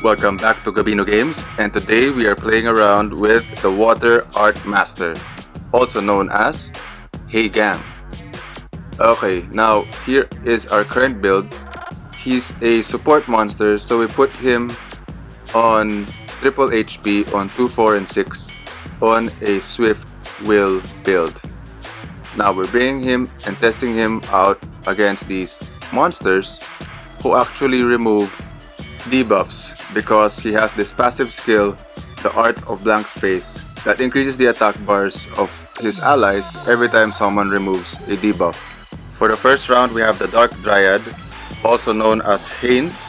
welcome back to Gabino Games, and today we are playing around with the Water Art Master, also known as Haegang. Okay, now here is our current build. He's a support monster, so we put him on triple HP on 2, 4, and 6 on a Swift Will build. Now we're bringing him and testing him out against these monsters who actually remove debuffs because he has this passive skill, the Art of Blank Space, that increases the attack bars of his allies every time someone removes a debuff. For the first round, we have the Dark Dryad, also known as Haynes,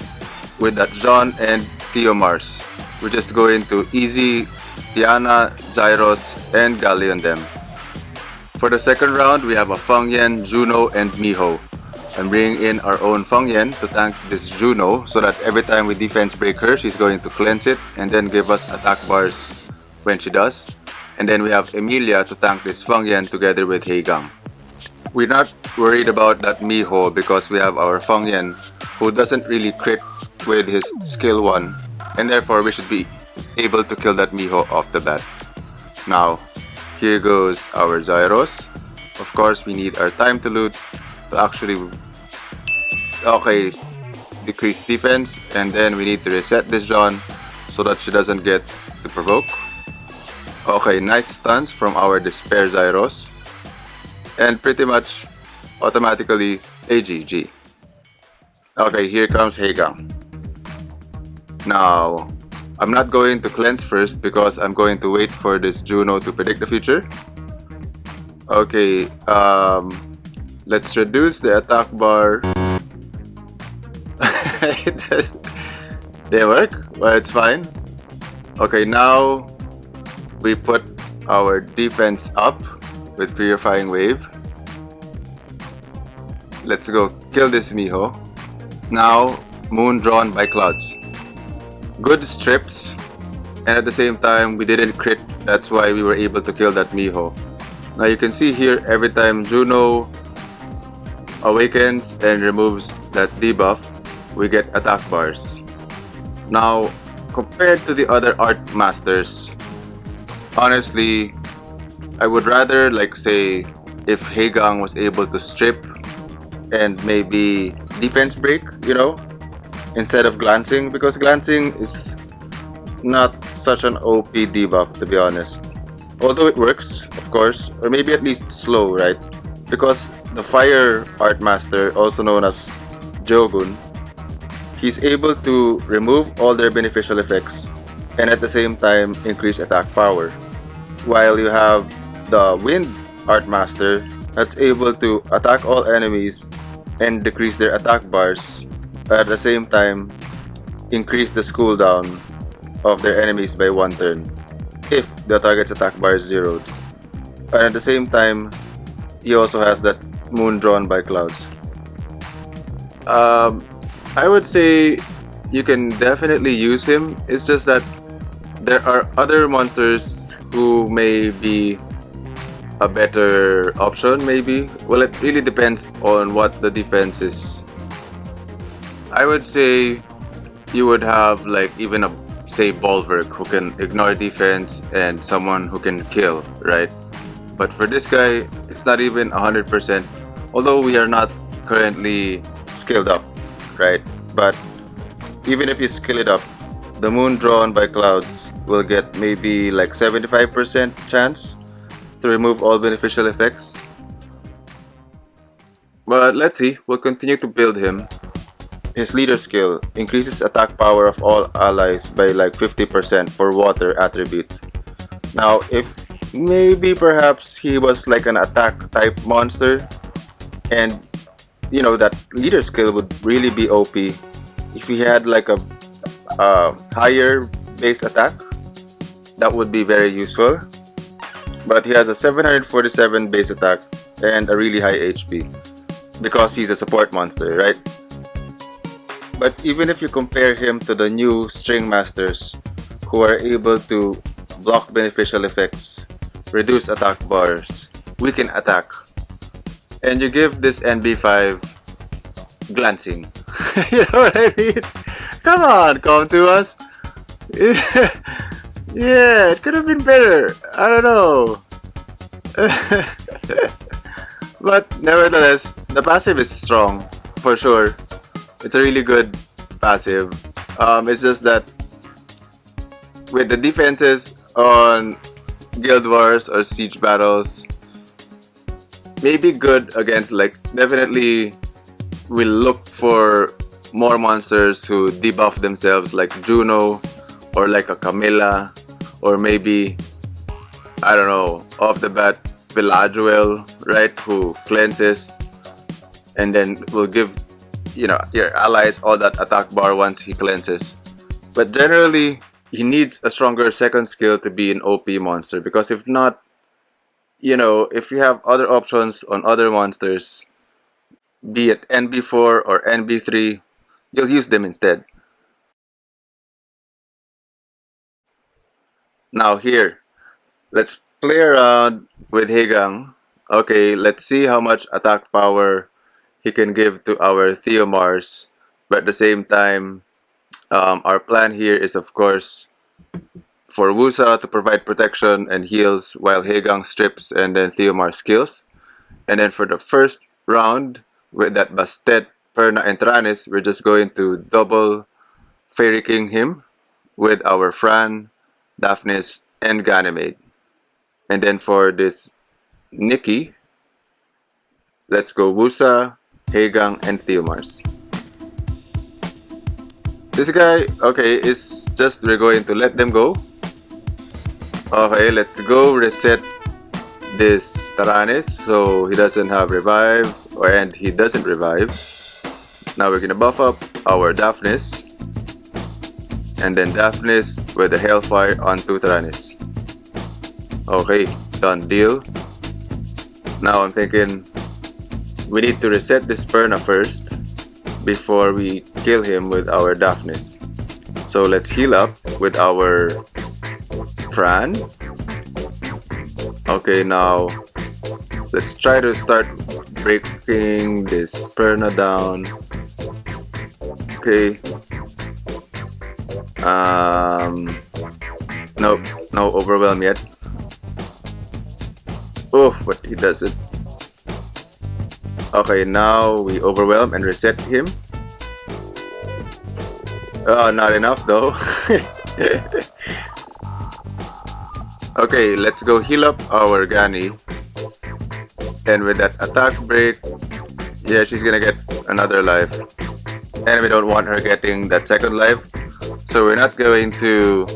with that John and Theomars. We just go into easy Diana, Zyros, and Gali on them. For the second round, we have a Feng Yan, Juno, and Miho. I'm bringing in our own Feng Yan to tank this Juno so that every time we defense break her, she's going to cleanse it and then give us attack bars when she does. And then we have Emilia to tank this Feng Yan together with Haegang. We're not worried about that Miho because we have our Feng Yan who doesn't really crit with his skill 1, and therefore we should be able to kill that Miho off the bat. Now, here goes our Zyros. Of course, we need our time to loot to actually decrease defense, and then we need to reset this John so that she doesn't get to provoke. Okay, nice stuns from our Despair Zyros, and pretty much automatically AGG. Okay, here comes Haegang. Now, I'm not going to cleanse first because I'm going to wait for this Juno to predict the future. Okay, let's reduce the attack bar. They work? Well, it's fine. Okay, now we put our defense up with Purifying Wave. Let's go kill this Miho. Now, Moon drawn by Clouds. Good strips, and at the same time we didn't crit, that's why we were able to kill that Miho. Now you can see here, every time Juno awakens and removes that debuff, we get attack bars. Now, compared to the other art masters, honestly, I would rather, like, say, if Haegang was able to strip and maybe defense break, you know, instead of glancing, because glancing is not such an OP debuff, to be honest. Although it works, of course, or maybe at least slow, right? Because the Fire Art Master, also known as Jogun, he's able to remove all their beneficial effects and at the same time increase attack power. While you have the Wind Art Master that's able to attack all enemies and decrease their attack bars, at the same time increase the cooldown of their enemies by 1 turn if the target's attack bar is zeroed. And at the same time, he also has that Moon drawn by Clouds. I would say you can definitely use him. It's just that there are other monsters who may be a better option, maybe. Well, it really depends on what the defense is. I would say you would have, like, even a, say, Bulwark who can ignore defense and someone who can kill, right? But for this guy, it's not even 100%, although we are not currently skilled up, right? But even if you skill it up, the Moon drawn by Clouds will get maybe like 75% chance to remove all beneficial effects. But let's see, we'll continue to build him. His leader skill increases attack power of all allies by like 50% for water attributes. Now, if maybe perhaps he was like an attack type monster, and you know, that leader skill would really be OP if he had like a higher base attack, that would be very useful. But he has a 747 base attack and a really high HP because he's a support monster, right? But even if you compare him to the new String Masters who are able to block beneficial effects, reduce attack bars, weaken attack, and you give this NB5 glancing. You know what I mean? Come on, come to us. Yeah, it could have been better. I don't know. But nevertheless, the passive is strong for sure. It's a really good passive. It's just that with the defenses on Guild Wars or Siege battles, maybe good against, like, definitely we'll look for more monsters who debuff themselves, like Juno or like a Camilla, or maybe, I don't know, off the bat, Villajuel, right, who cleanses and then will give, you know, your allies all that attack bar once he cleanses. But generally, he needs a stronger second skill to be an OP monster, because if not, you know, if you have other options on other monsters, be it NB4 or NB3, you'll use them instead. Now here, let's play around with Haegang. Okay, let's see how much attack power he can give to our Theomars. But at the same time, our plan here is, of course, for Wusa to provide protection and heals while Haegang strips and then Theomar skills. And then for the first round, with that Bastet, Perna, and Tranis, we're just going to double Fairy King him with our Fran, Daphnis, and Ganymede. And then for this Nikki, let's go Wusa, Haegang, and Theomars. This guy, okay, is just, we're going to let them go. Okay, let's go reset this Taranis so he doesn't have revive, and he doesn't revive. Now we're gonna buff up our Daphnis, and then Daphnis with the Hellfire onto Taranis. Okay, done deal. Now I'm thinking we need to reset this Perna first before we kill him with our Daphnis. So let's heal up with our Fran. Okay, now let's try to start breaking this Perna down. Okay. Nope, no overwhelm yet. Oh, but he doesn't. Okay, now we overwhelm and reset him. Oh, not enough though. Okay, let's go heal up our Gani. And with that attack break, yeah, she's gonna get another life. And we don't want her getting that second life. So we're not going to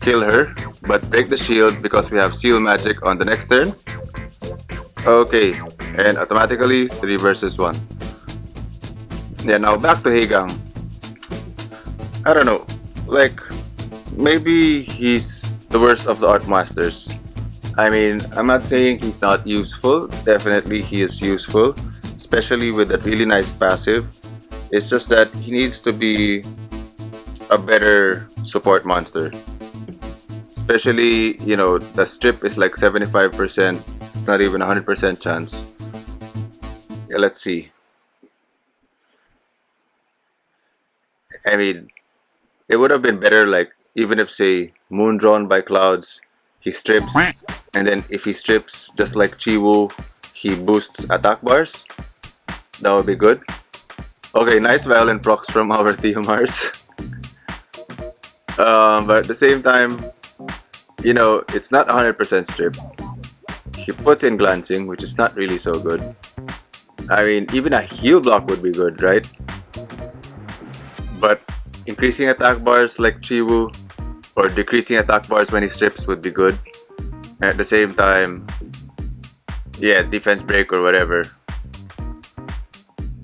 kill her, but break the shield because we have seal magic on the next turn. Okay, and automatically 3 versus 1. Yeah, now back to Haegang. I don't know, like, maybe he's the worst of the art masters. I mean, I'm not saying he's not useful. Definitely he is useful, especially with that really nice passive. It's just that he needs to be a better support monster. Especially, you know, the strip is like 75%. It's not even 100% chance. Yeah, let's see. I mean, it would have been better, like, even if, say, Moon Drawn by Clouds, he strips, and then if he strips just like Chiwu, he boosts attack bars. That would be good. Okay, nice violent procs from our Theomars. But at the same time, you know, it's not 100% strip. He puts in glancing, which is not really so good. I mean, even a heal block would be good, right? But increasing attack bars like Chiwu, or decreasing attack bars when he strips would be good. And at the same time, yeah, defense break or whatever.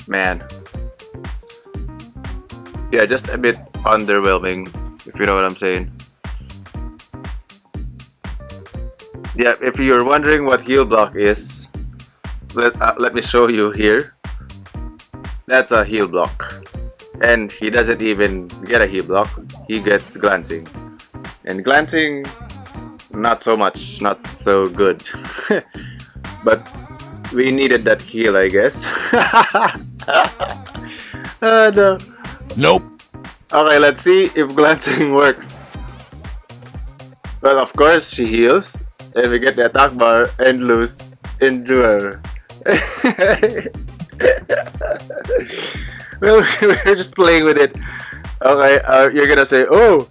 Man. Yeah, just a bit underwhelming, if you know what I'm saying. Yeah, if you're wondering what heal block is, let me show you here. That's a heal block. And he doesn't even get a heal block, he gets glancing. And glancing, not so much, not so good. But we needed that heal, I guess. No. Nope. Okay, let's see if glancing works. Well, of course, she heals, and we get the attack bar and lose Endure. Well, we're just playing with it. Okay, you're gonna say, oh,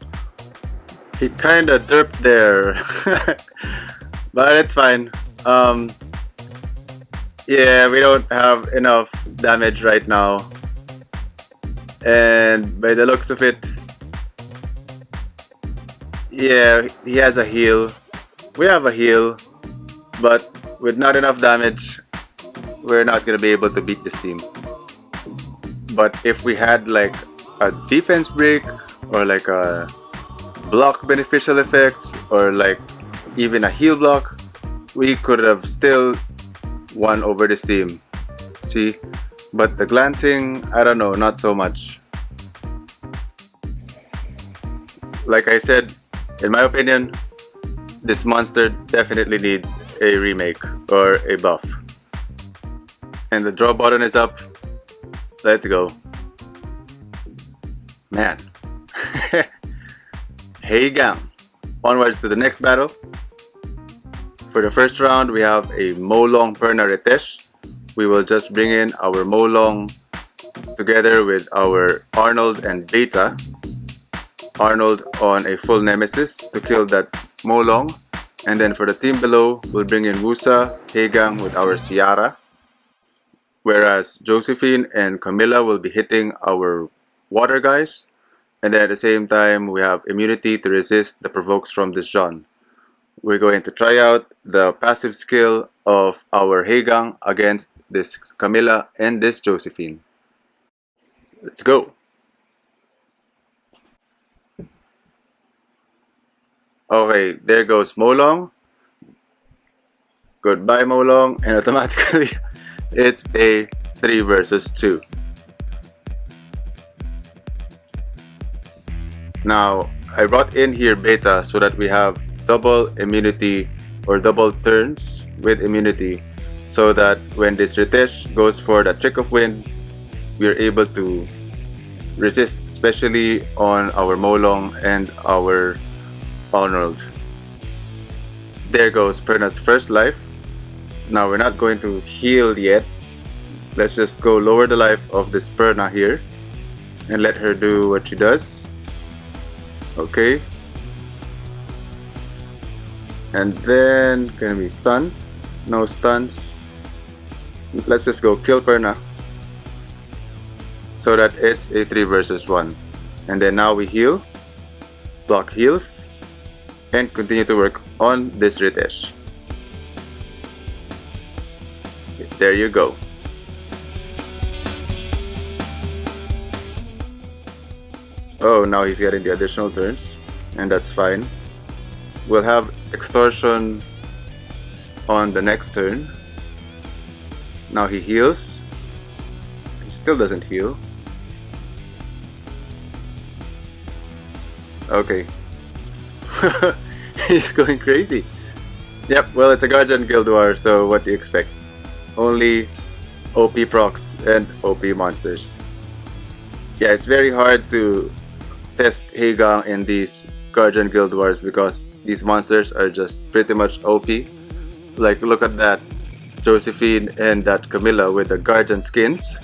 he kinda derped there. But it's fine. Yeah, we don't have enough damage right now. And by the looks of it, yeah, he has a heal. We have a heal, but with not enough damage, we're not gonna be able to beat this team. But if we had like a defense break or like a block beneficial effects or like even a heal block, we could have still won over this team. See? But the glancing, I don't know, not so much. Like I said, in my opinion, this monster definitely needs a remake or a buff. And the draw button is up. Let's go. Man. Haegang. Onwards to the next battle. For the first round, we have a Molong Perna Ritesh. We will just bring in our Molong together with our Arnold and Beta. Arnold on a full Nemesis to kill that Molong. And then for the team below, we'll bring in Wusa, Haegang with our Ciara. Whereas Josephine and Camilla will be hitting our water guys. And then at the same time, we have immunity to resist the provokes from this John. We're going to try out the passive skill of our Haegang against this Camilla and this Josephine. Let's go! Okay, there goes Molong. Goodbye Molong, and automatically it's a 3 versus 2. Now, I brought in here Beta so that we have double immunity or double turns with immunity, so that when this Ritesh goes for the Trick of Wind, we are able to resist, especially on our Molong and our Arnold. There goes Perna's first life. Now we're not going to heal yet. Let's just go lower the life of this Perna here and let her do what she does. Okay. And then can we stun? No stuns. Let's just go kill Perna so that it's a 3 versus 1. And then now we heal, block heals, and continue to work on this Ritesh. There you go. Oh, now he's getting the additional turns, and that's fine. We'll have extortion on the next turn. Now he heals. He still doesn't heal. Okay. He's going crazy. Yep, well, it's a Guardian Guild War, so what do you expect? Only OP procs and OP monsters. Yeah, it's very hard to test Haegang in these Guardian Guild Wars because these monsters are just pretty much OP. Like, look at that Josephine and that Camilla with the Guardian skins.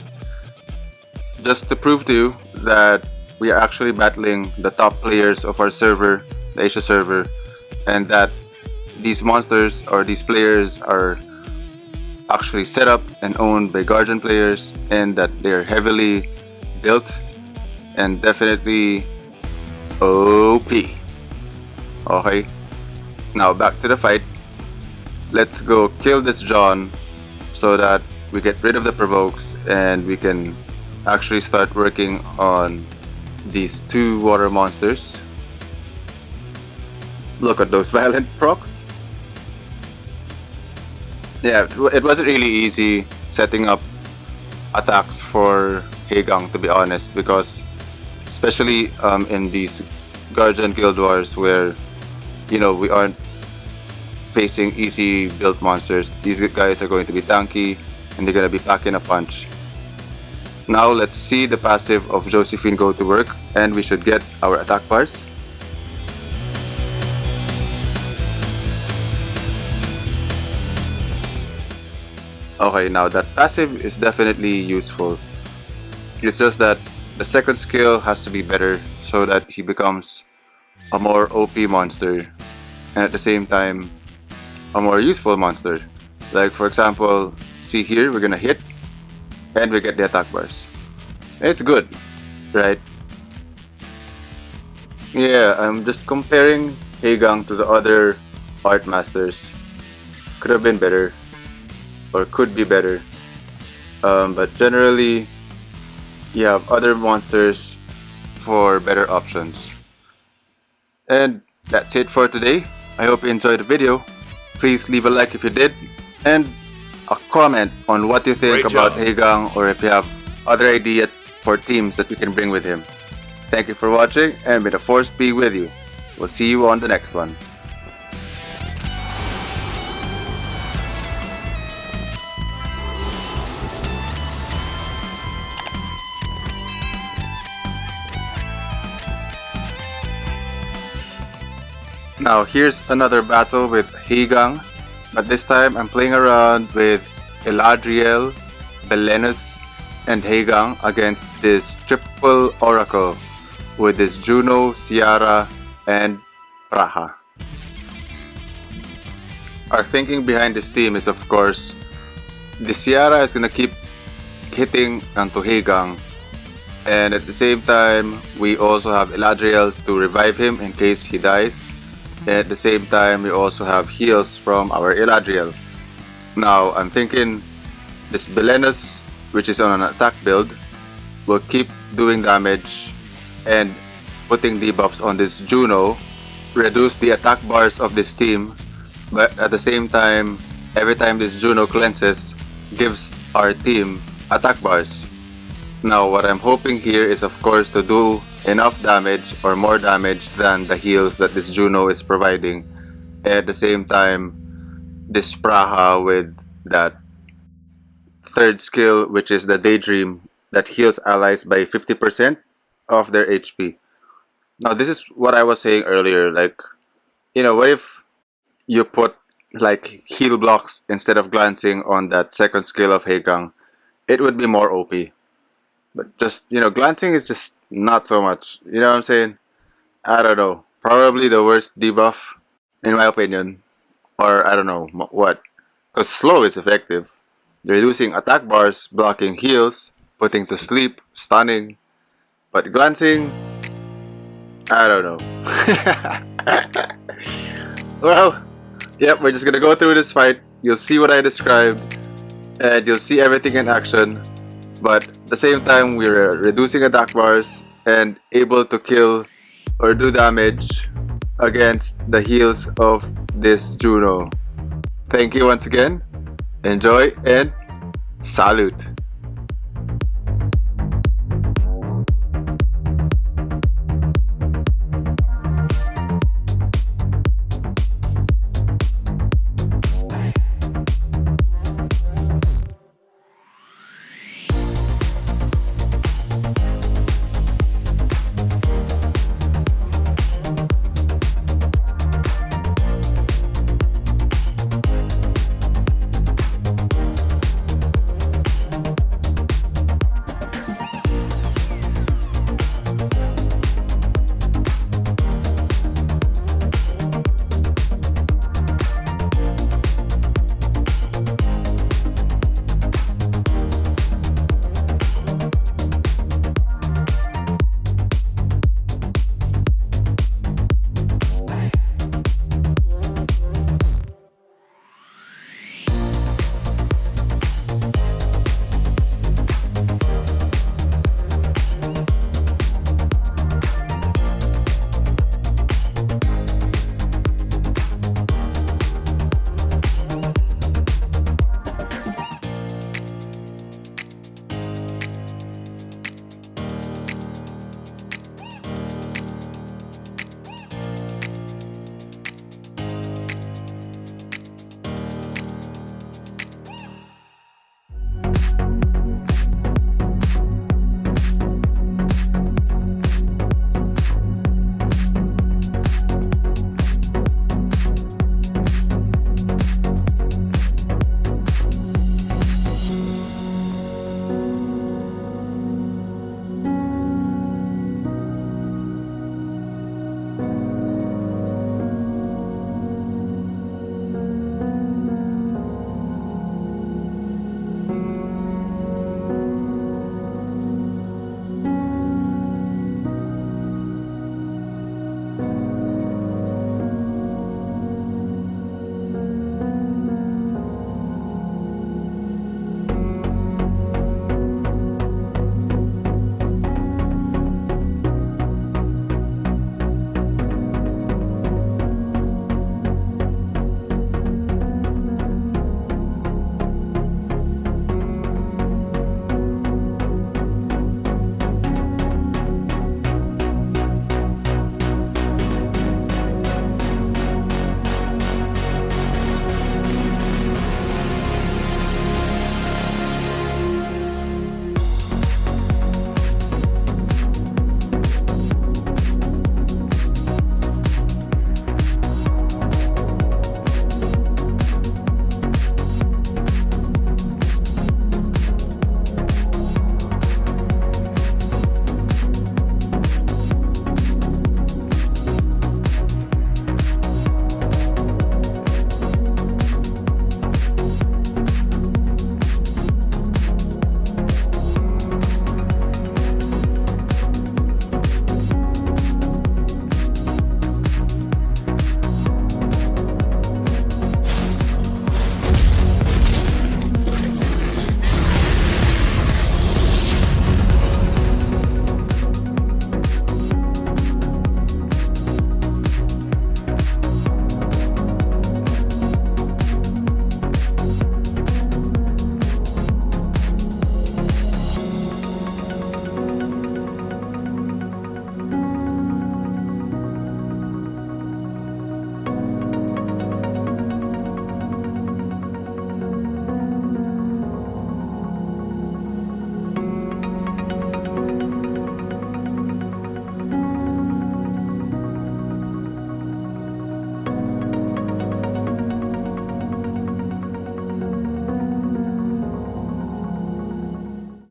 Just to prove to you that we are actually battling the top players of our server, the Asia server, and that these monsters or these players are actually set up and owned by Guardian players, and that they're heavily built and definitely OP. Okay, now back to the fight. Let's go kill this John so that we get rid of the provokes and we can actually start working on these 2 water monsters. Look at those violent procs. Yeah, it wasn't really easy setting up attacks for Haegang, to be honest, because especially in these Guardian Guild Wars where, you know, we aren't facing easy built monsters. These guys are going to be tanky and they're going to be packing a punch. Now let's see the passive of Josephine go to work, and we should get our attack bars. Okay, now that passive is definitely useful. It's just that the second skill has to be better so that he becomes a more OP monster and at the same time a more useful monster. Like for example, see here, we're gonna hit and we get the attack bars. It's good, right? Yeah, I'm just comparing Haegang to the other art masters. Could have been better or could be better. But generally, you have other monsters for better options. And that's it for today. I hope you enjoyed the video. Please leave a like if you did, and a comment on what you think about Haegang, or if you have other ideas for teams that we can bring with him. Thank you for watching, and may the force be with you. We'll see you on the next one. Now here's another battle with Haegang, but this time I'm playing around with Eladriel, Belenus, and Haegang against this triple oracle with this Juno, Ciara, and Praha. Our thinking behind this team is, of course, the Ciara is gonna keep hitting onto Haegang, and at the same time we also have Eladriel to revive him in case he dies. At the same time, we also have heals from our Eladriel. Now, I'm thinking this Belenus, which is on an attack build, will keep doing damage and putting debuffs on this Juno, reduce the attack bars of this team, but at the same time, every time this Juno cleanses, gives our team attack bars. Now, what I'm hoping here is, of course, to do enough damage or more damage than the heals that this Juno is providing. At the same time, this Praha with that third skill, which is the Daydream, that heals allies by 50% of their HP. Now, this is what I was saying earlier, like, what if you put like heal blocks instead of glancing on that second skill of Haegang? It would be more OP. But just, glancing is just not so much. You know what I'm saying? I don't know. Probably the worst debuff, in my opinion. Or, I don't know, what. Because slow is effective. Reducing attack bars, blocking heals, putting to sleep, stunning. But glancing, I don't know. Well, yep, we're just gonna go through this fight. You'll see what I described. And you'll see everything in action. But at the same time, we're reducing attack bars and able to kill or do damage against the heals of this Juno. Thank you once again. Enjoy and salute!